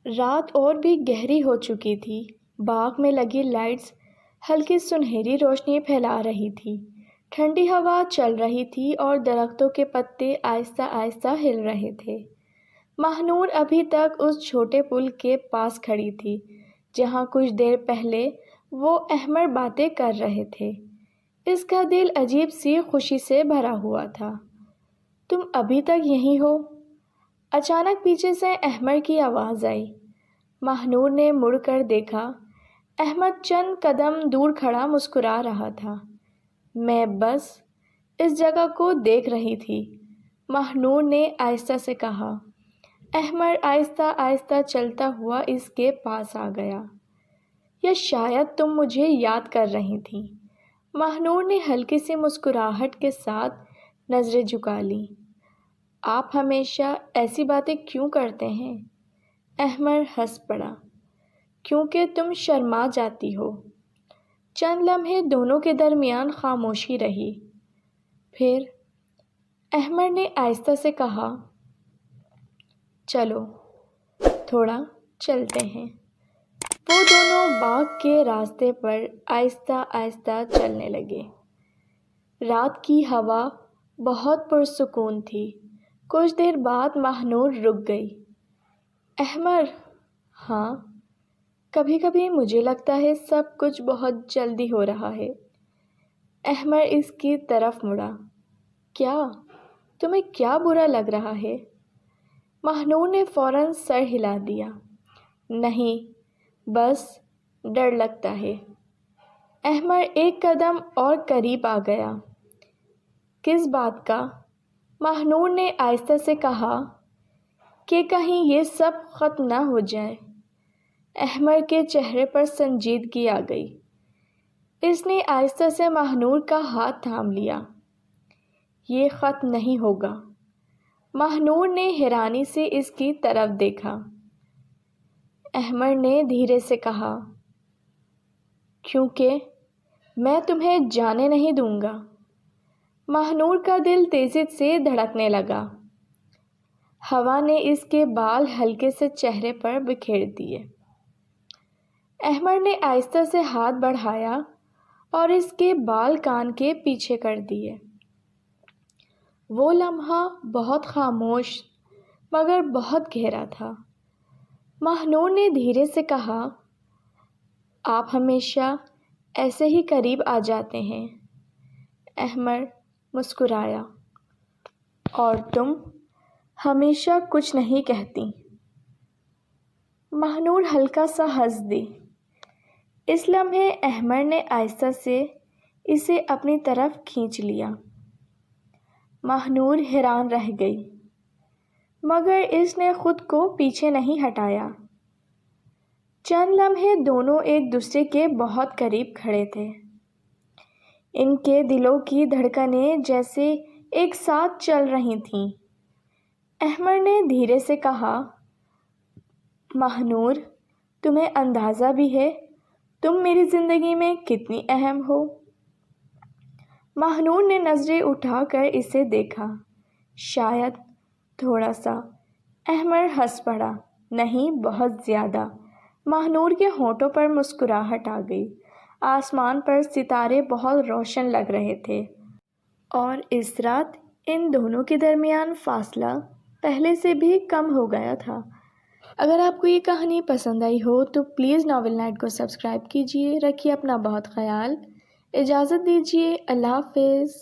رات اور بھی گہری ہو چکی تھی۔ باغ میں لگی لائٹس ہلکی سنہری روشنی پھیلا رہی تھی۔ ٹھنڈی ہوا چل رہی تھی اور درختوں کے پتے آہستہ آہستہ ہل رہے تھے۔ ماہنور ابھی تک اس چھوٹے پل کے پاس کھڑی تھی جہاں کچھ دیر پہلے وہ احمر باتیں کر رہے تھے۔ اس کا دل عجیب سی خوشی سے بھرا ہوا تھا۔ تم ابھی تک یہیں ہو؟ اچانک پیچھے سے احمر کی آواز آئی۔ ماہنور نے مڑ کر دیکھا۔ احمد چند قدم دور کھڑا مسکرا رہا تھا۔ میں بس اس جگہ کو دیکھ رہی تھی، ماہنور نے آہستہ سے کہا۔ احمر آہستہ آہستہ چلتا ہوا اس کے پاس آ گیا۔ یا شاید تم مجھے یاد کر رہی تھیں۔ ماہنور نے ہلکی سی مسکراہٹ کے ساتھ نظریں جھکا لیں۔ آپ ہمیشہ ایسی باتیں کیوں کرتے ہیں؟ احمر ہنس پڑا۔ کیونکہ تم شرما جاتی ہو۔ چند لمحے دونوں کے درمیان خاموشی رہی۔ پھر احمر نے آہستہ سے کہا، چلو تھوڑا چلتے ہیں۔ وہ دونوں باغ کے راستے پر آہستہ آہستہ چلنے لگے۔ رات کی ہوا بہت پرسکون تھی۔ کچھ دیر بعد ماہنور رک گئی۔ احمر، ہاں، کبھی کبھی مجھے لگتا ہے سب کچھ بہت جلدی ہو رہا ہے۔ احمر اس کی طرف مڑا۔ کیا؟ تمہیں کیا برا لگ رہا ہے؟ ماہنور نے فوراً سر ہلا دیا۔ نہیں، بس ڈر لگتا ہے۔ احمر ایک قدم اور قریب آ گیا۔ کس بات کا؟ ماہنور نے آہستہ سے کہا، کہ کہیں یہ سب ختم نہ ہو جائے۔ احمر کے چہرے پر سنجیدگی آ گئی۔ اس نے آہستہ سے ماہنور کا ہاتھ تھام لیا۔ یہ ختم نہیں ہوگا۔ ماہنور نے حیرانی سے اس کی طرف دیکھا۔ احمر نے دھیرے سے کہا، کیونکہ میں تمہیں جانے نہیں دوں گا۔ ماہنور کا دل تیزی سے دھڑکنے لگا۔ ہوا نے اس کے بال ہلکے سے چہرے پر بکھیر دیے۔ احمر نے آہستہ سے ہاتھ بڑھایا اور اس کے بال کان کے پیچھے کر دیے۔ وہ لمحہ بہت خاموش مگر بہت گہرا تھا۔ ماہنور نے دھیرے سے کہا، آپ ہمیشہ ایسے ہی قریب آ جاتے ہیں۔ احمر مسکرایا۔ اور تم ہمیشہ کچھ نہیں کہتی۔ ماہنور ہلکا سا ہنس دی۔ اس لمحے احمر نے آہستہ سے اسے اپنی طرف کھینچ لیا۔ ماہنور حیران رہ گئی، مگر اس نے خود کو پیچھے نہیں ہٹایا۔ چند لمحے دونوں ایک دوسرے کے بہت قریب کھڑے تھے۔ ان کے دلوں کی دھڑکنیں جیسے ایک ساتھ چل رہی تھیں۔ احمر نے دھیرے سے کہا، ماہنور، تمہیں اندازہ بھی ہے تم میری زندگی میں کتنی اہم ہو؟ ماہنور نے نظریں اٹھا کر اسے دیکھا۔ شاید تھوڑا سا۔ احمر ہنس پڑا۔ نہیں، بہت زیادہ۔ ماہنور کے ہونٹوں پر مسکراہٹ آ گئی۔ آسمان پر ستارے بہت روشن لگ رہے تھے اور اس رات ان دونوں کے درمیان فاصلہ پہلے سے بھی کم ہو گیا تھا۔ اگر آپ کو یہ کہانی پسند آئی ہو تو پلیز ناول نائٹ کو سبسکرائب کیجیے۔ رکھیے اپنا بہت خیال۔ اجازت دیجیے۔ اللہ حافظ۔